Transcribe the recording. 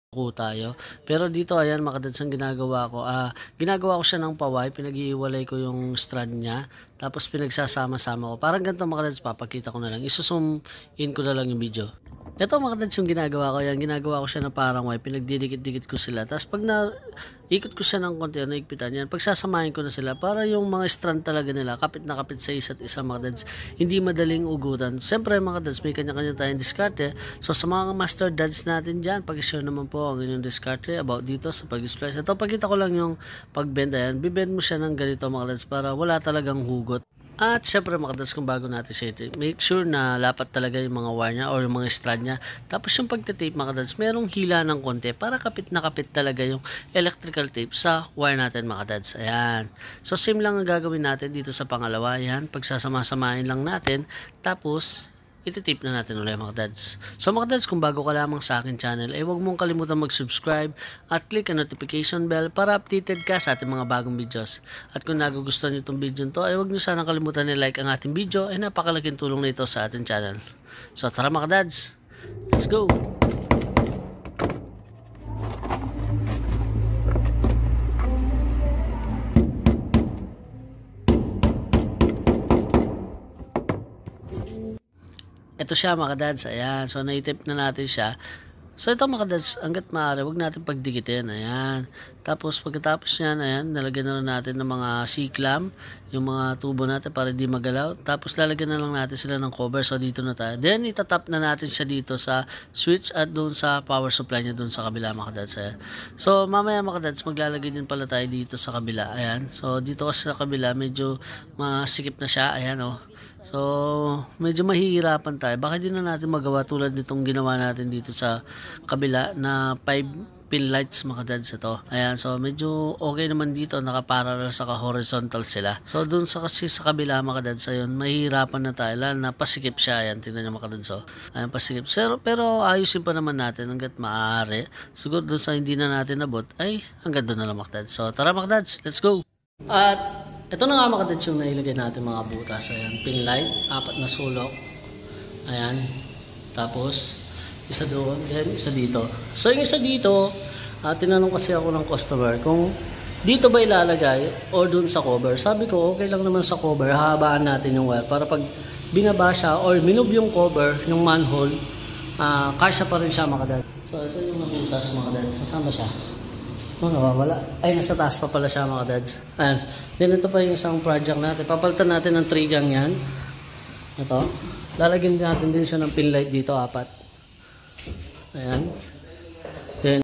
tayo. Pero dito ayan mga kadads ang ginagawa ko siya ng paway, pinag-iiwalay ko yung strand niya, tapos pinagsasama-sama ko. Parang ganito mga kadads, papakita ko na lang. Isusum in ko na lang yung video. Ito mga kadads yung ginagawa ko, ginagawa ko siya na parang way, pinagdidikit-dikit ko sila. Tapos pag ikot ko siya ng konti, naigpitan yan, pagsasamahin ko na sila para yung mga strand talaga nila, kapit na kapit sa isa't isa mga kadads, hindi madaling ugutan. Siyempre mga kadads, may kanya-kanya tayong diskarte. So sa mga master dads natin dyan, pag-share naman po ang inyong diskarte about dito sa pag-splice. Ito, pakita ko lang yung pag-bend. Ayan, bibend mo siya ng ganito mga kadads para wala talagang hugot. At syempre mga kadads, kung bago natin siya ito, make sure na lapat talaga yung mga wire niya or yung mga strand niya. Tapos yung pagtitape mga kadads, merong hila ng konti para kapit na kapit talaga yung electrical tape sa wire natin mga kadads. Ayan. So same lang ang gagawin natin dito sa pangalawa. Ayan. Pagsasama-samahin lang natin. Tapos iti-tape na natin ulit mga kadads. So mga kadads, kung bago ka lamang sa akin channel, huwag mong kalimutan mag-subscribe at click ang notification bell para updated ka sa ating mga bagong videos. At kung nagugustuhan nyo itong video to, huwag nyo sanang kalimutan ni-like ang ating video, napakalaking tulong na ito sa ating channel. So tara mga kadads, let's go! Ito siya mga kadads, ayan. So naitip na natin siya. So ito mga kadads, hanggat maaari, huwag natin pagdikitin, ayan. Tapos pagkatapos yan, ayan, nalagyan na lang natin ng mga C-clamp, yung mga tubo natin para di magalaw. Tapos lalagyan na lang natin sila ng cover, so dito na tayo. Then itatap na natin siya dito sa switch at doon sa power supply niya doon sa kabila mga kadads, ayan. So mamaya mga kadads, maglalagay din pala tayo dito sa kabila, ayan. So dito kasi sa kabila, medyo masikip na siya, ayan oh. So, medyo mahihirapan tayo. Baka hindi na natin magawa tulad nitong ginawa natin dito sa kabila na 5 pin lights mga kadads ito. Ayan, so medyo okay naman dito. Nakaparallel sa horizontal sila. So, dun sa kasi sa kabila mga kadads, ayun, mahihirapan na tayo. Lalo na pasikip siya. Ayan, tingnan nyo mga kadads. So, ayan, pasikip. Pero ayusin pa naman natin hanggat maaari. Siguro dun sa hindi na natin nabot, ay hanggang doon na lang mga kadads. So, tara mga kadads, let's go! At ito na nga mga kadads yung nailagay natin mga butas. Ayan, pin light, 4 na sulok. Ayan. Tapos, isa doon, then isa dito. So, yung isa dito, tinanong kasi ako ng customer kung dito ba ilalagay or doon sa cover. Sabi ko, okay lang naman sa cover. Hahabaan natin yung wire para pag binaba siya or minove yung cover, yung manhole, kasya pa rin siya mga kadads. So, ito yung butas mga kadads. Nasama siya? Wala. Ay, nasa taas pa pala siya mga dads. Ayan. Then ito pa yung isang project natin. Papalitan natin ng trigang yan. Ito. Lalagyan natin din siya ng pin light dito, 4. Ayan.